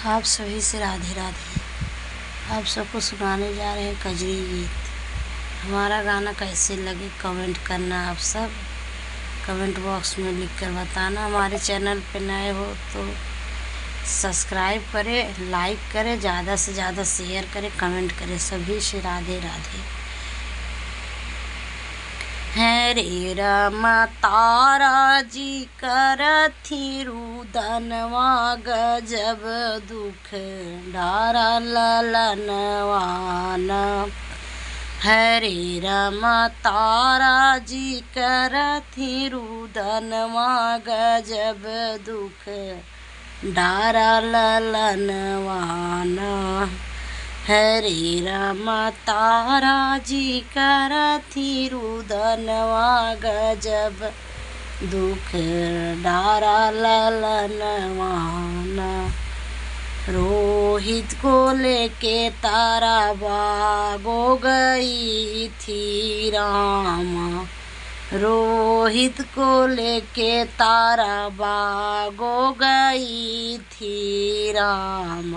आप सभी से राधे राधे। आप सबको सुनाने जा रहे हैं कजरी गीत। हमारा गाना कैसे लगे कमेंट करना, आप सब कमेंट बॉक्स में लिख कर बताना। हमारे चैनल पे नए हो तो सब्सक्राइब करें, लाइक करें, ज़्यादा से ज़्यादा शेयर करें, कमेंट करें। सभी से राधे राधे। हरे राम तारा जी करथी रुदनवा गजब दुख डारा ललनवान। हरे राम तारा जी करथी रुदनवा गजब दुख डारा ललनवान। हरे राम तारा जी करथी रुदनवा गजब दुख डारा ललनवान। रोहित को लेके तारा भागो गई थी राम। रोहित को लेके तारा भागो गई थी राम।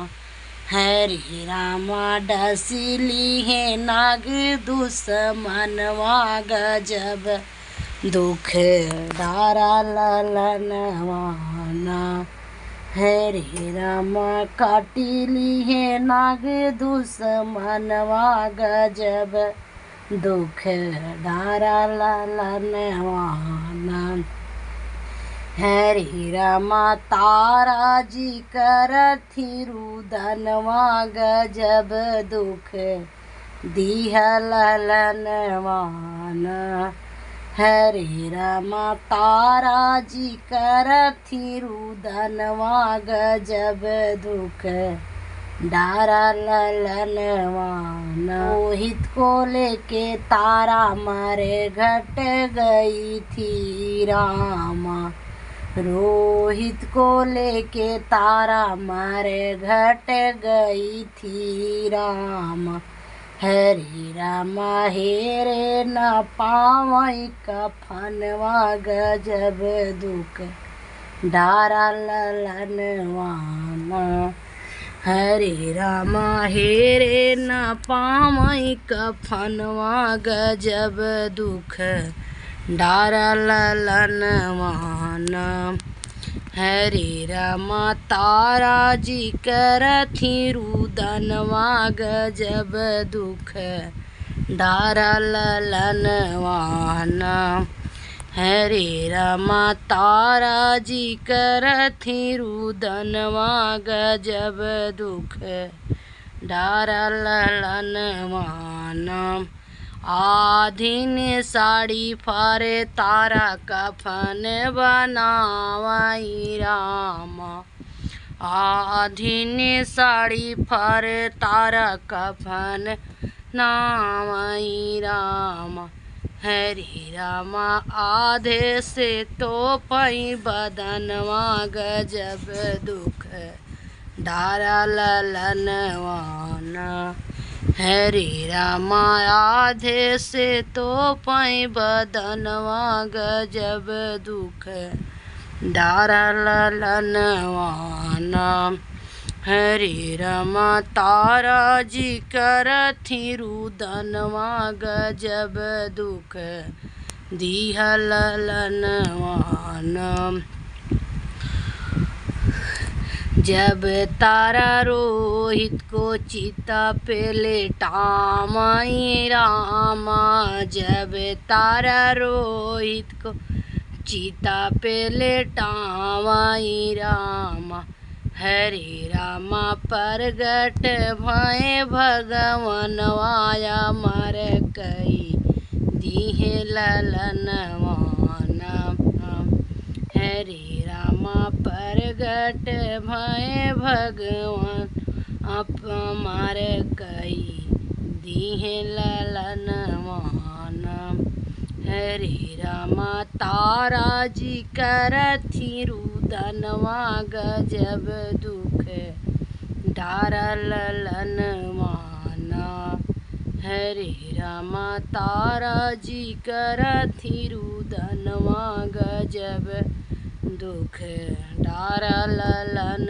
हरे राम डसली है नाग दुश्मनवा गजब दुख डारा ललनवान। हरे राम काटिली है नाग दुश्मनवा गजब दुख डारा ललनवान। हरे राम तारा जी करथी रुदनवा गजब दुख दीह ललनवान। हरे राम तारा जी करथी रुदनवा गजब दुख डारा ललनवान। रोहित को लेके तारा मारे घट गई थी राम। रोहित को लेके तारा मारे घट गई थी राम। हरे राम हेरे न पावई कफनवा गजब दुख डारा ललनवान। हरे राम हेरे न पावई कफनवा गजब दुख डारा ललनवान। हरे राम तारा जी करथी रुदनवा गजब दुख डारा ललनवान। हरे राम तारा जी करथी रुदनवा गजब दुख डारा ललनवान। आधीन साड़ी फारे तारा कफन बनावई राम। आधीन साड़ी फारे तारा कफन नावई राम। हरे राम आधे से तो पई बदनवा गजब दुख डारा ललनवान। हरे राम आधे से तो पई बदनवा गजब दुख डारा ललनवान। हरे राम तारा जी करथी रुदनवा गजब दुख दीह ललनवान। जब तारा रोहित को चिता पे लेटावई राम। जब तारा रोहित को चिता पे लेटावई राम। हरे राम प्रगट भय भगवनवाया मर कई दीह ललनवान। हरे राम प्रगट भय भगवान मार कई दीह ललनवान। हरे राम तारा जी करथी रुदनवा गजब दुख डारा ललनवान। हरे राम तारा जी करथी रुदनवा गजब दुख डारा ललन